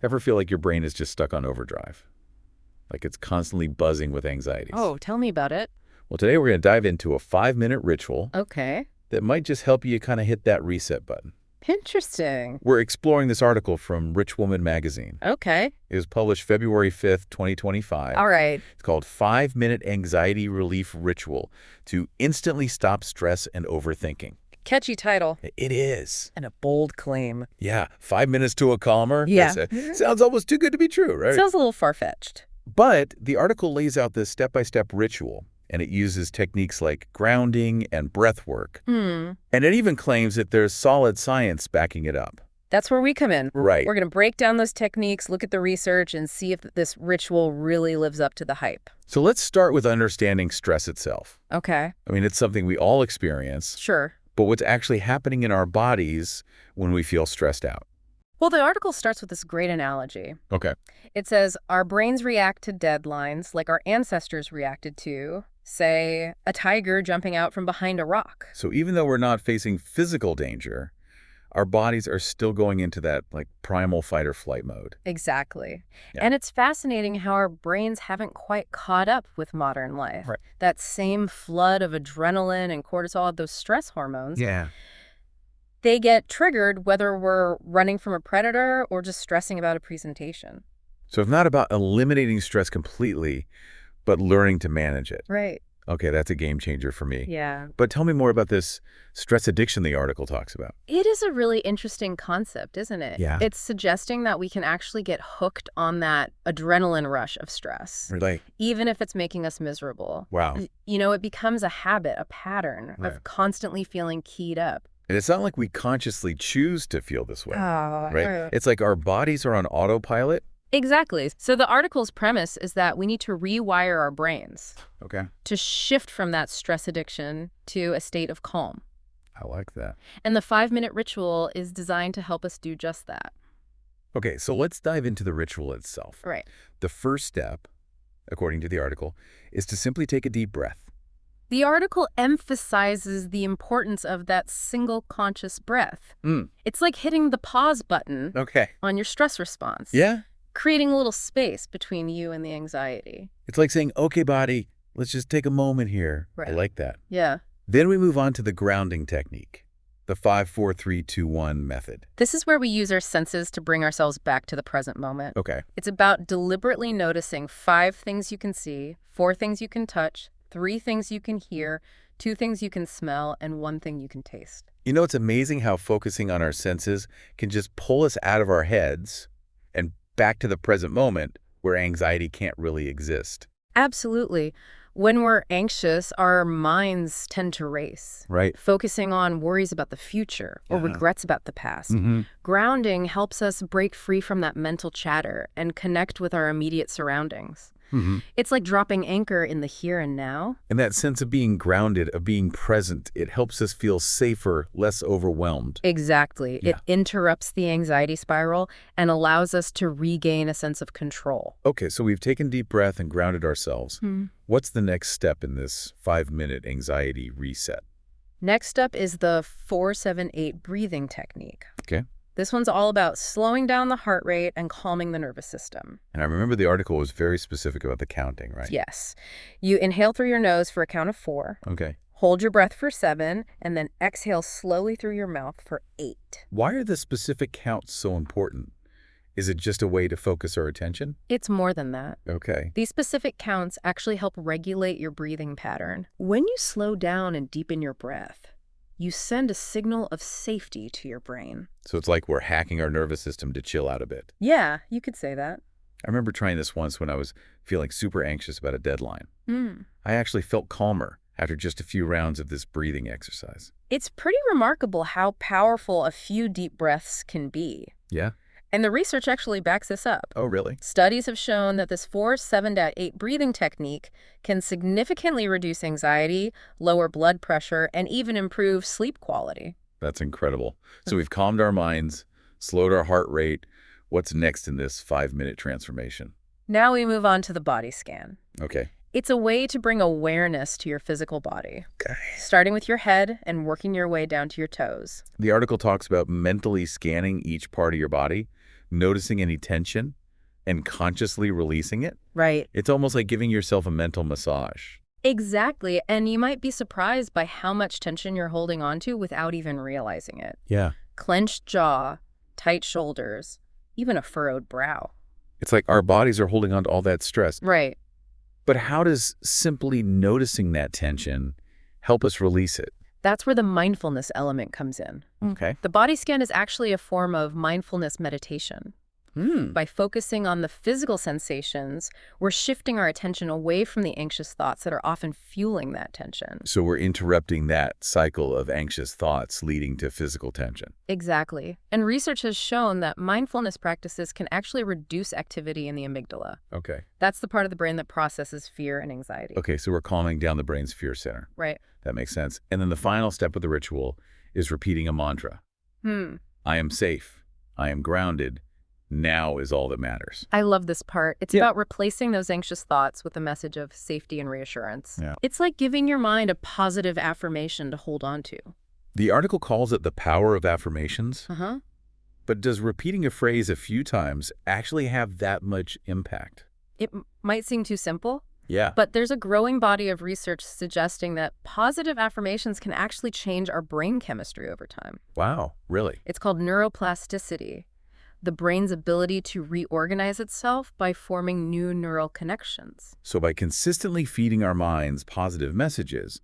Ever feel like your brain is just stuck on overdrive? Like it's constantly buzzing with anxieties? Oh, tell me about it. Well, today we're going to dive into a 5-minute ritual Okay. that might just help you kind of hit that reset button. Interesting. We're exploring this article from Rich Woman magazine. Okay. It was published February 5th, 2025. All right. It's called 5-Minute Anxiety Relief Ritual to Instantly Stop Stress and Overthinking. Catchy title. It is. And a bold claim. Yeah, 5 minutes to a calmer. Yeah. Sounds almost too good to be true, right? Sounds a little far-fetched. But the article lays out this step-by-step ritual, and it uses techniques like grounding and breath work. And it even claims that there's solid science backing it up. That's where we come in. Right. We're going to break down those techniques, look at the research, and see if this ritual really lives up to the hype. So let's start with understanding stress itself. Okay. I mean, it's something we all experience, Sure. but what's actually happening in our bodies when we feel stressed out? Well, the article starts with this great analogy. Okay. It says, our brains react to deadlines like our ancestors reacted to, say, a tiger jumping out from behind a rock. So even though we're not facing physical danger, our bodies are still going into that primal fight or flight mode. Exactly. Yeah. And it's fascinating how our brains haven't quite caught up with modern life. Right. That same flood of adrenaline and cortisol, those stress hormones, Yeah. they get triggered whether we're running from a predator or just stressing about a presentation. So it's not about eliminating stress completely, but learning to manage it. Right. Okay, that's a game changer for me. Yeah. But tell me more about this stress addiction the article talks about. It is a really interesting concept, isn't it? Yeah. It's suggesting that we can actually get hooked on that adrenaline rush of stress, Really? even if it's making us miserable. Wow. You know, it becomes a habit, a pattern Yeah. of constantly feeling keyed up. And it's not like we consciously choose to feel this way, Oh, right? It's like our bodies are on autopilot. Exactly. So the article's premise is that we need to rewire our brains Okay. to shift from that stress addiction to a state of calm. I like that. And the 5-minute ritual is designed to help us do just that. Okay, so let's dive into the ritual itself. Right. The first step, according to the article, is to simply take a deep breath. The article emphasizes the importance of that single conscious breath. It's like hitting the pause button Okay. on your stress response. Yeah? Creating a little space between you and the anxiety. It's like saying, okay, body, let's just take a moment here. Right. I like that. Yeah. Then we move on to the grounding technique, the 5-4-3-2-1 method. This is where we use our senses to bring ourselves back to the present moment. Okay. It's about deliberately noticing 5 things you can see, 4 things you can touch, 3 things you can hear, 2 things you can smell, and 1 thing you can taste. You know, it's amazing how focusing on our senses can just pull us out of our heads and back to the present moment where anxiety can't really exist. Absolutely. When we're anxious, our minds tend to race. Right. Focusing on worries about the future or regrets about the past. Grounding helps us break free from that mental chatter and connect with our immediate surroundings. It's like dropping anchor in the here and now. And that sense of being grounded, of being present, it helps us feel safer, less overwhelmed. Exactly. Yeah. It interrupts the anxiety spiral and allows us to regain a sense of control. Okay, so we've taken deep breath and grounded ourselves. What's the next step in this 5-minute anxiety reset? Next up is the 4-7-8 breathing technique. Okay. This one's all about slowing down the heart rate and calming the nervous system. And I remember the article was very specific about the counting, right? Yes. You inhale through your nose for a count of 4, Okay. hold your breath for 7, and then exhale slowly through your mouth for 8. Why are the specific counts so important? Is it just a way to focus our attention? It's more than that. Okay. These specific counts actually help regulate your breathing pattern. When you slow down and deepen your breath, you send a signal of safety to your brain. So it's like we're hacking our nervous system to chill out a bit. Yeah, you could say that. I remember trying this once when I was feeling super anxious about a deadline. I actually felt calmer after just a few rounds of this breathing exercise. It's pretty remarkable how powerful a few deep breaths can be. Yeah? And the research actually backs this up. Oh, really? Studies have shown that this 4-7-8 breathing technique can significantly reduce anxiety, lower blood pressure, and even improve sleep quality. That's incredible. So we've calmed our minds, slowed our heart rate. What's next in this 5-minute transformation? Now we move on to the body scan. Okay. It's a way to bring awareness to your physical body, Okay. starting with your head and working your way down to your toes. The article talks about mentally scanning each part of your body noticing any tension and consciously releasing it. Right. It's almost like giving yourself a mental massage. Exactly. And you might be surprised by how much tension you're holding on to without even realizing it. Yeah. Clenched jaw, tight shoulders, even a furrowed brow. It's like our bodies are holding on to all that stress. Right. But how does simply noticing that tension help us release it? That's where the mindfulness element comes in. Okay. The body scan is actually a form of mindfulness meditation. By focusing on the physical sensations, we're shifting our attention away from the anxious thoughts that are often fueling that tension. So we're interrupting that cycle of anxious thoughts leading to physical tension. Exactly. And research has shown that mindfulness practices can actually reduce activity in the amygdala. Okay. That's the part of the brain that processes fear and anxiety. Okay, so we're calming down the brain's fear center. Right. That makes sense. And then the final step of the ritual is repeating a mantra. I am safe. I am grounded. Now is all that matters. I love this part. It's about replacing those anxious thoughts with a message of safety and reassurance. Yeah. It's like giving your mind a positive affirmation to hold on to. The article calls it the power of affirmations. But does repeating a phrase a few times actually have that much impact? It might seem too simple. Yeah. But there's a growing body of research suggesting that positive affirmations can actually change our brain chemistry over time. Wow, really? It's called neuroplasticity, the brain's ability to reorganize itself by forming new neural connections. So by consistently feeding our minds positive messages,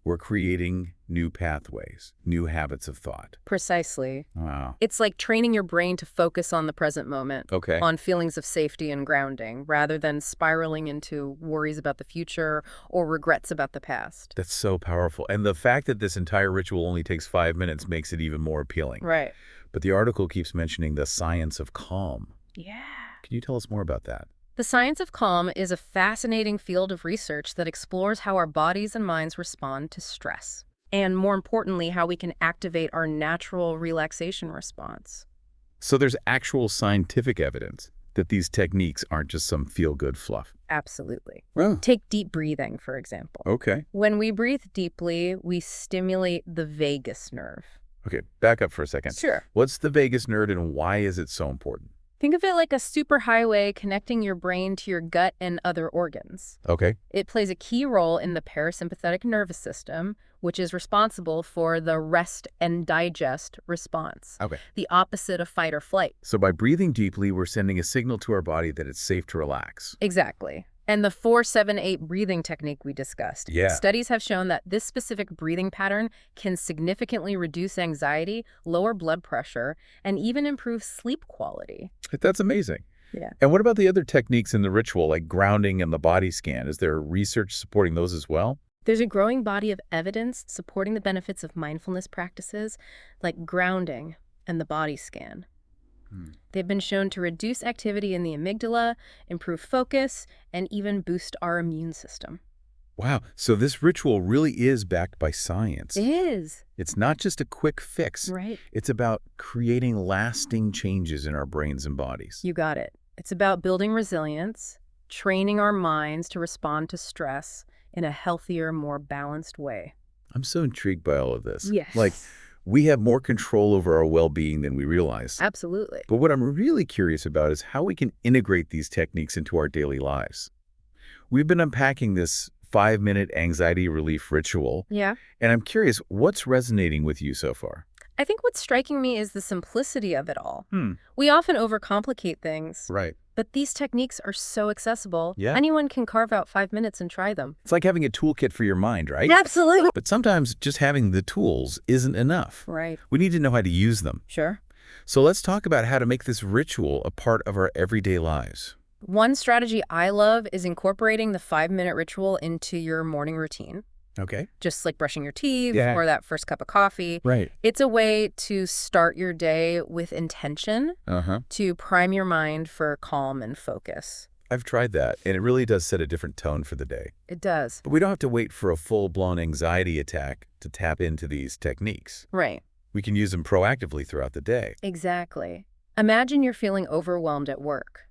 we're creating new pathways, new habits of thought. Precisely. Wow. It's like training your brain to focus on the present moment, Okay. on feelings of safety and grounding, rather than spiraling into worries about the future or regrets about the past. That's so powerful. And the fact that this entire ritual only takes 5 minutes makes it even more appealing. Right. But the article keeps mentioning the science of calm. Yeah. Can you tell us more about that? The science of calm is a fascinating field of research that explores how our bodies and minds respond to stress, and more importantly, how we can activate our natural relaxation response. So there's actual scientific evidence that these techniques aren't just some feel-good fluff. Absolutely. Well, Take deep breathing, for example. okay. When we breathe deeply, we stimulate the vagus nerve. Okay, back up for a second. Sure. What's the vagus nerve and why is it so important? Think of it like a superhighway connecting your brain to your gut and other organs. Okay. It plays a key role in the parasympathetic nervous system, which is responsible for the rest and digest response, Okay. the opposite of fight or flight. So by breathing deeply, we're sending a signal to our body that it's safe to relax. Exactly. And the 4-7-8 breathing technique we discussed. Yeah. Studies have shown that this specific breathing pattern can significantly reduce anxiety, lower blood pressure, and even improve sleep quality. That's amazing. Yeah. And what about the other techniques in the ritual, like grounding and the body scan? Is there research supporting those as well? There's a growing body of evidence supporting the benefits of mindfulness practices like grounding and the body scan. They've been shown to reduce activity in the amygdala, improve focus, and even boost our immune system. Wow. So this ritual really is backed by science. It is. It's not just a quick fix. Right. It's about creating lasting changes in our brains and bodies. You got it. It's about building resilience, training our minds to respond to stress in a healthier, more balanced way. I'm so intrigued by all of this. Yes. Like, we have more control over our well-being than we realize. Absolutely. But what I'm really curious about is how we can integrate these techniques into our daily lives. We've been unpacking this 5-minute anxiety relief ritual. Yeah. And I'm curious, what's resonating with you so far? I think what's striking me is the simplicity of it all. We often overcomplicate things, Right. but these techniques are so accessible. Yeah. Anyone can carve out 5 minutes and try them. It's like having a toolkit for your mind, right? Absolutely. But sometimes just having the tools isn't enough. Right. We need to know how to use them. Sure. So let's talk about how to make this ritual a part of our everyday lives. One strategy I love is incorporating the 5-minute ritual into your morning routine. Okay. Just like brushing your teeth Yeah. or that first cup of coffee. Right. It's a way to start your day with intention, to prime your mind for calm and focus. I've tried that, and it really does set a different tone for the day. It does. But we don't have to wait for a full-blown anxiety attack to tap into these techniques. Right. We can use them proactively throughout the day. Exactly. Imagine you're feeling overwhelmed at work.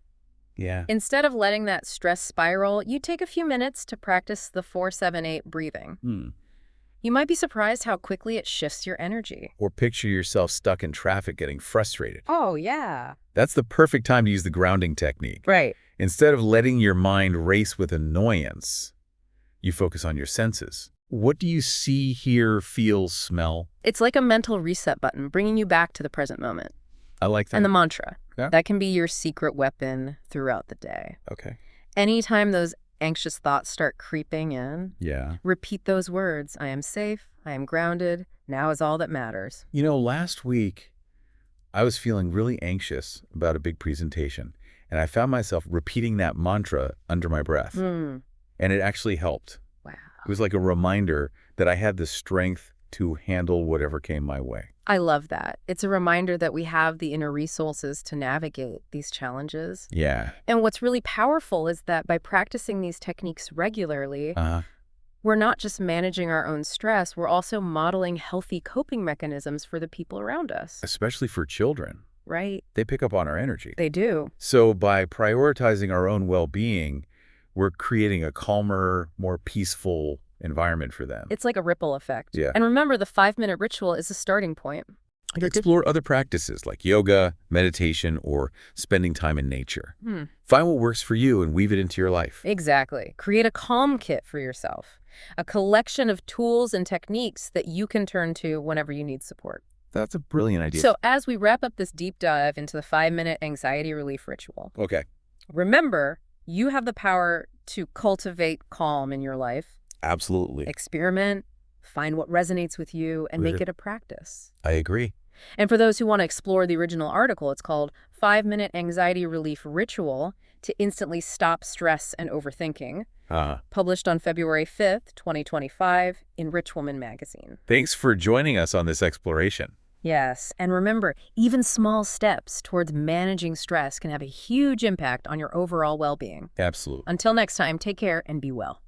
Yeah. Instead of letting that stress spiral, you take a few minutes to practice the 4-7-8 breathing. You might be surprised how quickly it shifts your energy. Or picture yourself stuck in traffic getting frustrated. Oh, yeah. That's the perfect time to use the grounding technique. Right. Instead of letting your mind race with annoyance, you focus on your senses. What do you see, hear, feel, smell? It's like a mental reset button, bringing you back to the present moment. I like that. And the mantra. Yeah. That can be your secret weapon throughout the day. Okay. Anytime those anxious thoughts start creeping in, Yeah. repeat those words. I am safe. I am grounded. Now is all that matters. You know, last week, I was feeling really anxious about a big presentation, and I found myself repeating that mantra under my breath. And it actually helped. Wow. It was like a reminder that I had the strength to handle whatever came my way. I love that. It's a reminder that we have the inner resources to navigate these challenges. Yeah. And what's really powerful is that by practicing these techniques regularly, we're not just managing our own stress, we're also modeling healthy coping mechanisms for the people around us. Especially for children. Right? They pick up on our energy. They do. So by prioritizing our own well-being, we're creating a calmer, more peaceful environment for them. It's like a ripple effect. Yeah. And remember, the 5-minute ritual is a starting point. Explore other practices like yoga, meditation, or spending time in nature. Find what works for you and weave it into your life. Exactly. Create a calm kit for yourself, a collection of tools and techniques that you can turn to whenever you need support. That's a brilliant idea. So as we wrap up this deep dive into the 5-minute anxiety relief ritual, Okay. remember, you have the power to cultivate calm in your life. Absolutely. Experiment, find what resonates with you, and make it a practice. I agree. And for those who want to explore the original article, it's called 5-Minute Anxiety Relief Ritual to Instantly Stop Stress and Overthinking, published on February 5th, 2025 in Rich Woman magazine. Thanks for joining us on this exploration. Yes, and remember, even small steps towards managing stress can have a huge impact on your overall well-being. Absolutely. Until next time, take care and be well.